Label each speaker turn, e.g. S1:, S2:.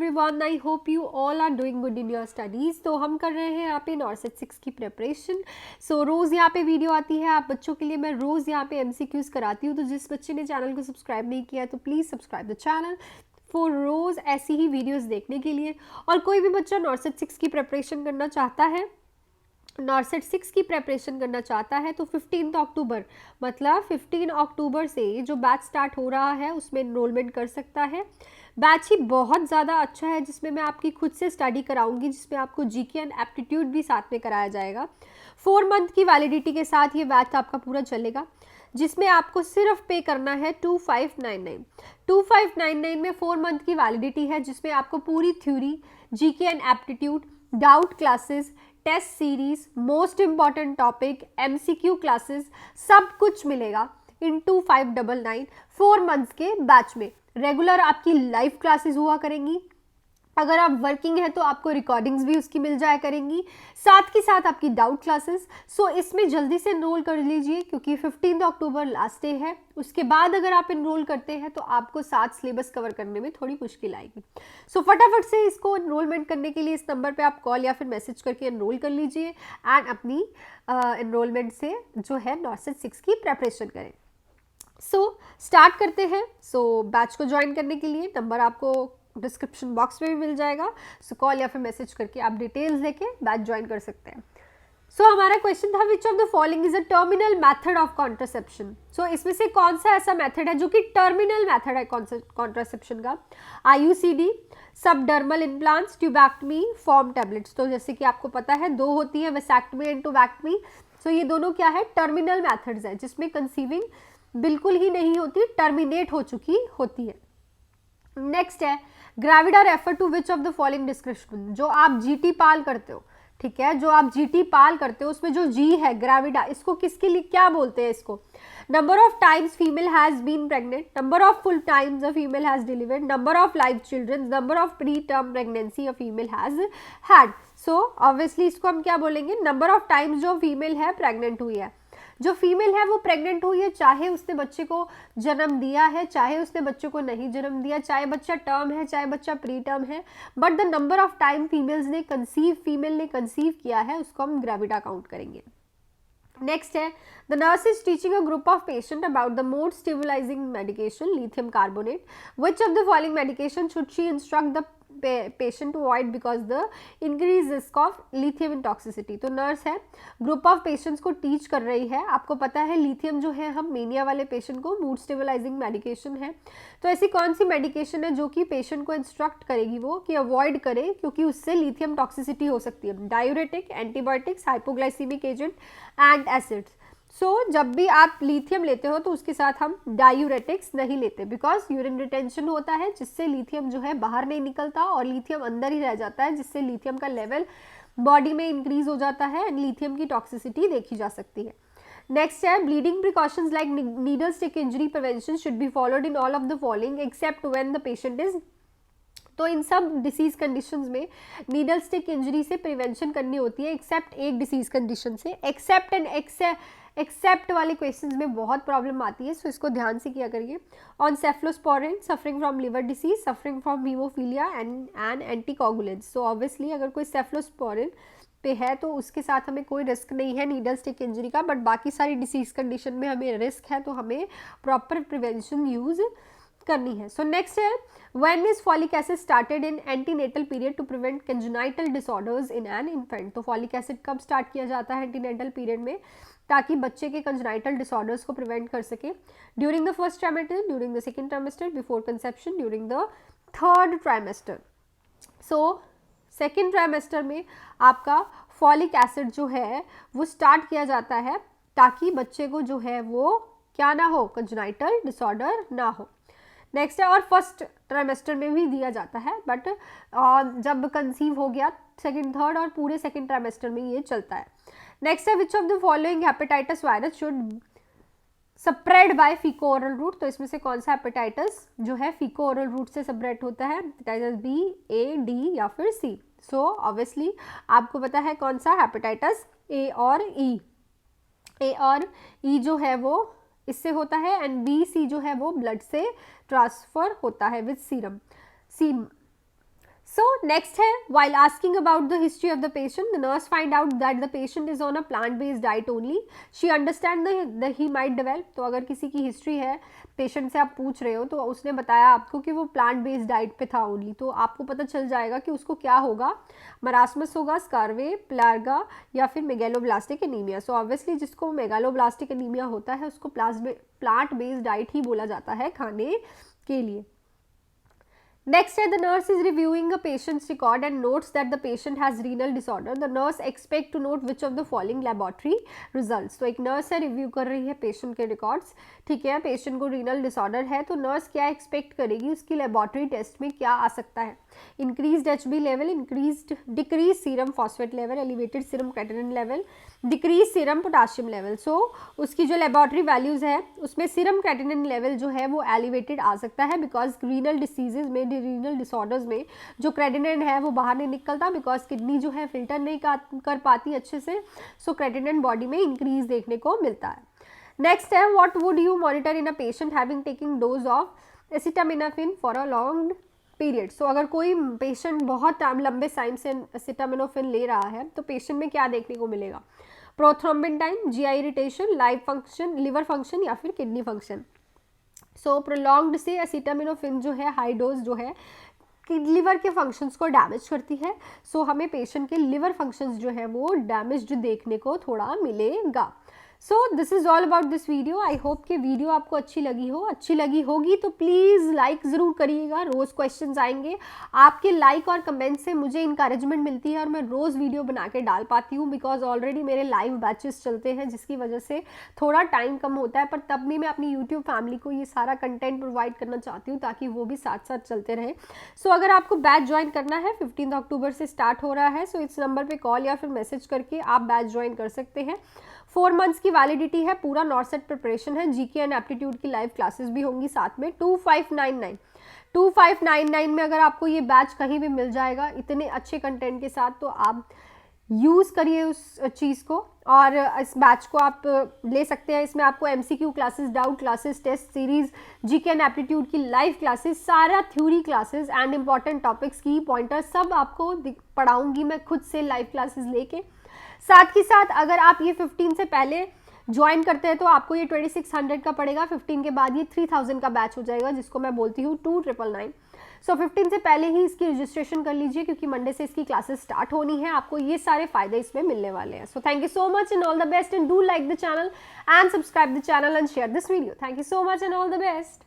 S1: Everyone, I hope you all are doing good in your studies. तो हम कर रहे हैं यहाँ पे नॉर्सेट 6 की प्रिपरेशन। रोज़ यहाँ पे वीडियो आती है आप बच्चों के लिए। मैं रोज़ यहाँ पे MCQs कराती हूँ, तो जिस बच्चे ने चैनल को सब्सक्राइब नहीं किया तो please subscribe the channel for रोज़ ऐसी ही वीडियोज़ देखने के लिए। और कोई भी बच्चा नॉर्सेट 6 की प्रिपरेशन करना चाहता है, नॉर्सेट 6 की प्रेपरेशन करना चाहता है, तो 15 अक्टूबर मतलब 15 अक्टूबर से जो बैच स्टार्ट हो रहा है उसमें इनरोलमेंट कर सकता है। बैच ही बहुत ज़्यादा अच्छा है, जिसमें मैं आपकी खुद से स्टडी कराऊंगी, जिसमें आपको जीके एंड एप्टीट्यूड भी साथ में कराया जाएगा। 4 मंथ की वैलिडिटी के साथ ये बैच आपका पूरा चलेगा, जिसमें आपको सिर्फ पे करना है 2599 में 4 मंथ की वैलिडिटी है, जिसमें आपको पूरी theory, GK and aptitude, doubt classes, test series, most important topic, MCQ classes, सब कुछ मिलेगा इन 2599 4 मंथ्स के बैच में। रेगुलर आपकी लाइव क्लासेस हुआ करेंगी। अगर आप वर्किंग है तो आपको रिकॉर्डिंग्स भी उसकी मिल जाया करेंगी, साथ के साथ आपकी डाउट क्लासेस। सो इसमें जल्दी से एनरोल कर लीजिए, क्योंकि 15 अक्टूबर लास्ट डे है। उसके बाद अगर आप एनरोल करते हैं तो आपको 7 सिलेबस कवर करने में थोड़ी मुश्किल आएगी। सो फटाफट से इसको एनरोलमेंट करने के लिए इस नंबर पे आप कॉल या फिर मैसेज करके एनरोल कर लीजिए एंड अपनी एनरोलमेंट से जो है नॉर्सेट 6 की प्रेपरेशन करें। स्टार्ट करते हैं। बैच को ज्वाइन करने के लिए नंबर आपको डिस्क्रिप्शन बॉक्स में भी मिल जाएगा। कॉल या फिर मैसेज करके आप डिटेल्स लेके बैच ज्वाइन कर सकते हैं। हमारा क्वेश्चन था, which of the following is a terminal method of contraception. इसमें से कौन सा ऐसा मेथड है जो कि टर्मिनल मेथड है कॉन्ट्रासेप्शन का? IUCD, subdermal implants, tubectomy, foam tablets. तो जैसे कि आपको पता है 2 होती है, वेसेक्टमी एंड ट्यूबैक्टमी। ये दोनों क्या है? टर्मिनल मेथड्स है, जिसमें कंसीविंग बिल्कुल ही नहीं होती, टर्मिनेट हो चुकी होती है। नेक्स्ट है, gravida refer to which of the following description. जो आप GT पाल करते हो, ठीक है, जो आप GT पाल करते हो उसमें जो G है ग्रेविडा, इसको किसके लिए क्या बोलते हैं? इसको number of times female has been pregnant, number of full times a female has delivered, number of live children, number of preterm pregnancy a female has had. Obviously इसको हम क्या बोलेंगे? नंबर ऑफ टाइम्स जो female है pregnant हुई है। जो female है वो प्रेग्नेंट हुई है, चाहे उसने बच्चे को जन्म दिया है, चाहे उसने बच्चे को नहीं जन्म दिया, चाहे बच्चा टर्म है, चाहे बच्चा प्री टर्म है, but the number of time female ने कंसीव किया है, उसको हम ग्रेविडा काउंट करेंगे। नेक्स्ट है, the nurse is teaching a group of patient about the mood stabilising medication lithium carbonate. Which of the following medication should she instruct the patient to avoid because the increase risk of lithium in toxicity. तो nurse है, group of patients को teach कर रही है। आपको पता है lithium जो है, हम मेनिया वाले पेशेंट को मूड स्टेबलाइजिंग मेडिकेशन है, तो ऐसी कौन सी मेडिकेशन है जो कि पेशेंट को इंस्ट्रक्ट करेगी वो कि अवॉइड करे, क्योंकि उससे लिथियम टॉक्सिसिटी हो सकती है? Diuretic, antibiotics, hypoglycaemic agent and acids. जब भी आप लिथियम लेते हो तो उसके साथ हम डायूरेटिक्स नहीं लेते, बिकॉज यूरिन रिटेंशन होता है, जिससे लिथियम जो है बाहर नहीं निकलता और लिथियम अंदर ही रह जाता है, जिससे लिथियम का लेवल बॉडी में इंक्रीज हो जाता है एंड लिथियम की टॉक्सिसिटी देखी जा सकती है। नेक्स्ट है, bleeding precautions like needle stick injury prevention should be followed in all of the following except when the patient is. तो इन सब डिसीज कंडीशंस में नीडल स्टिक इंजरी से प्रिवेंशन करनी होती है, एक्सेप्ट एक डिसीज कंडीशन से। एक्सेप्ट एंड एक्सेप्ट वाले क्वेश्चंस में बहुत प्रॉब्लम आती है, इसको ध्यान से किया करिए। On cephalosporin, suffering from liver disease, suffering from haemophilia and anticoagulants. So obviously अगर कोई सेफ्लोस्पोरिन पे है तो उसके साथ हमें कोई रिस्क नहीं है नीडल स्टिक इंजरी का, बट बाकी सारी डिसीज कंडीशन में हमें रिस्क है, तो हमें प्रॉपर प्रिवेंशन यूज करनी है। नेक्स्ट है, when is folic acid started in antenatal period to prevent congenital disorders in an infant. तो फॉलिक एसिड कब स्टार्ट किया जाता है एंटीनेटल पीरियड में, ताकि बच्चे के कंजेनाइटल डिसऑर्डर्स को प्रिवेंट कर सके? During the first trimester, during the second trimester, before conception, during the third trimester. Second trimester में आपका फॉलिक एसिड जो है वो स्टार्ट किया जाता है, ताकि बच्चे को जो है वो क्या ना हो, कंजेनाइटल डिसऑर्डर ना हो। नेक्स्ट है, और फर्स्ट ट्राइमेस्टर में भी दिया जाता है, बट जब कंसीव हो गया सेकंड, थर्ड और पूरे सेकंड ट्राइमेस्टर में ये चलता है। नेक्स्ट है, which of the following hepatitis virus should spread by faeco oral route. तो इसमें से कौन सा हेपेटाइटिस जो है फीको ओरल रूट से स्प्रेड होता है? हेपेटाइटिस B, A, D या फिर C। ऑब्वियसली आपको पता है कौन सा, हेपेटाइटिस A और E। A और E जो है वो इससे होता है एंड B, C जो है वो ब्लड से ट्रांसफर होता है विद सीरम। So next है, while asking about the history of the patient, the nurse find out that the patient is on a plant-based diet only. She understand the he might develop. तो अगर किसी की history है, patient से आप पूछ रहे हो, तो उसने बताया आपको कि वो प्लांट बेस्ड डाइट पे था ओनली, तो आपको पता चल जाएगा कि उसको क्या होगा, मरासमस होगा, स्कारवे, प्लार्गा या फिर मेगेलोब्लास्टिक एनीमिया. सो ऑब्वियसली जिसको मेगालोब्लास्टिक एनीमिया होता है उसको प्लांट बेस्ड डाइट ही बोला जाता है खाने के लिए. Next, the nurse is reviewing a patient's record and notes that the patient has renal disorder. The nurse expect to note which of the following laboratory results. तो एक nurse है, review कर रही है patient के records. ठीक है, patient को renal disorder है, तो nurse क्या expect करेगी, उसकी laboratory test में क्या आ सकता है. Increased HB level, decreased serum phosphate level, elevated serum creatinine level, decreased serum potassium level. So उसकी जो laboratory values है उसमें serum creatinine level जो है वो elevated आ सकता है, because renal diseases में, रीनल डिसऑर्डर्स में जो क्रेटिनिन है वो बाहर नहीं निकलता, बिकॉज किडनी जो है फिल्टर नहीं कर पाती अच्छे से. सो क्रेटिनिन बॉडी में इंक्रीज देखने को मिलता है. नेक्स्ट है, what would you monitor in a patient having taking dose of acetaminophen for a long period. So अगर कोई पेशेंट बहुत लंबे टाइम से एसिटामिनोफेन ले रहा है तो पेशेंट में क्या देखने को मिलेगा, prothrombin time, GI irritation, liver function या फिर किडनी फंक्शन. सो प्रोलॉन्ग्ड से एसिटामिनोफेन जो है हाई डोज जो है लिवर के फंक्शंस को डैमेज करती है. सो हमें पेशेंट के लिवर फंक्शंस जो है वो डैमेज्ड देखने को थोड़ा मिलेगा. So this is all about this video. I hope कि वीडियो आपको अच्छी लगी होगी तो प्लीज़ लाइक ज़रूर करिएगा. रोज़ क्वेश्चंस आएंगे, आपके लाइक और कमेंट से मुझे इंकरेजमेंट मिलती है और मैं रोज़ वीडियो बना के डाल पाती हूँ, बिकॉज ऑलरेडी मेरे लाइव बैचेस चलते हैं जिसकी वजह से थोड़ा टाइम कम होता है, पर तब भी मैं अपनी यूट्यूब फैमिली को ये सारा कंटेंट प्रोवाइड करना चाहती हूँ ताकि वो भी साथ साथ चलते रहे. सो अगर आपको बैच ज्वाइन करना है, 15 अक्टूबर से स्टार्ट हो रहा है, सो इस नंबर पर कॉल या फिर मैसेज करके आप बैच ज्वाइन कर सकते हैं. 4 मंथ्स की वैलिडिटी है, पूरा नॉर्सेट प्रिपरेशन है, जीके एंड एप्टीट्यूड की लाइव क्लासेस भी होंगी साथ में. 2599 में अगर आपको ये बैच कहीं भी मिल जाएगा इतने अच्छे कंटेंट के साथ, तो आप यूज़ करिए उस चीज़ को और इस बैच को आप ले सकते हैं. इसमें आपको MCQ classes, doubt classes, test series, GK and aptitude की लाइव क्लासेस, सारा theory classes and important topics की पॉइंटर सब आपको पढ़ाऊंगी मैं खुद से लाइव क्लासेस लेके. साथ ही साथ अगर आप ये 15 से पहले ज्वाइन करते हैं तो आपको ये 2600 का पड़ेगा. 15 के बाद ये 3000 का बैच हो जाएगा जिसको मैं बोलती हूँ 2999. सो 15 से पहले ही इसकी रजिस्ट्रेशन कर लीजिए क्योंकि मंडे से इसकी क्लासेस स्टार्ट होनी है. आपको ये सारे फायदे इसमें मिलने वाले हैं. So thank you so much and all the best, and do like the channel and subscribe the channel and share this video. Thank you so much and all the best.